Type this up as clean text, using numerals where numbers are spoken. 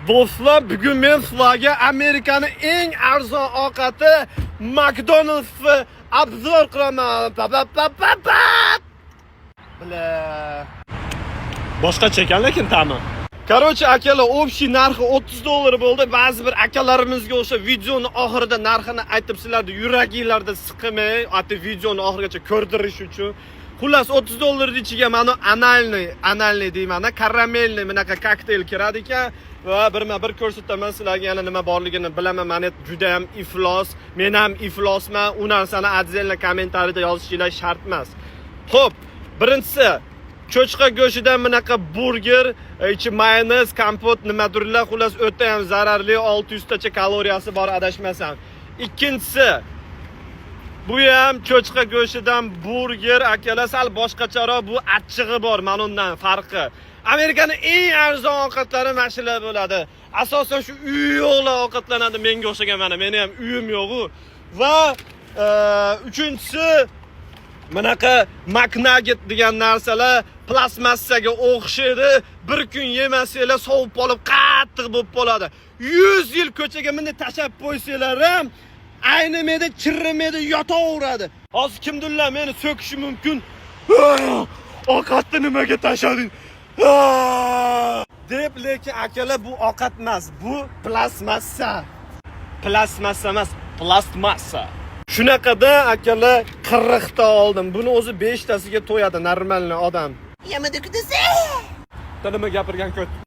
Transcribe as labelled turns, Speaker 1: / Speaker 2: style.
Speaker 1: Do'stlar, bugun men sizlarga Amerikaning eng arzon ovqati McDonald'sni obzor qilaman. Bla. Boshqacha ekan lekin ta'mi. Короче, akalar, общий narxi $30 bo'ldi. Ba'zi bir akalarimizga o'sha videoning oxirida narxini aytib sizlarni yuragingizlarda siqmay, ati videoning oxirigacha ko'rdirish uchun. Xullas $30 ichiga mana analniy deyman, karamelniy bunaqa kokteyl kiradi ekan va birma-bir ko'rsataman sizlarga yana nima borligini bilaman. Men juda ham iflos, men ham iflosman. U narsani отдельно kommentariyada yozishingiz shart emas. Xo'p, birinchisi cho'chqa go'shtidan bunaqa burger, ichi mayonez, kompot nimadirlar, xullas o'ta ham zararli, 600 tacha kaloriyasi bor adashmasam. Ikkinchisi bu ham cho'chqa go'shtidan burger, akalar, sal boshqacharoq, bu achchig'i bor, mana undan farqi. Amerikaning eng arzon ovqatlari mana shular bo'ladi. Asosan shu uyoqlar ovqatlanadi, menga o'xshagan mana, meni ham uyim yo'q-ku. Va uchinchisi bunaqa McNugget degan narsalar plastmassaga o'xshaydi. Bir kun yemasanglar sovib qolib qattiq bo'lib qoladi. 100 yil ko'chaga meni tashab qo'ysanglar ham aynimaydi, chirrimaydi, yotaveradi. Hozir kimdirlar meni so'kishi mumkin. Ovqatni nimaga tashlading? Deb, lekin akalar, bu ovqat emas, bu plastmassa. Plastmassa emas, plastmassa. Shunaqada akalar 40 ta oldim. Buni o'zi 5 tasiga to'yadi normalniy odam.
Speaker 2: Yamada kutasa.
Speaker 1: Nima gapirgan ko't.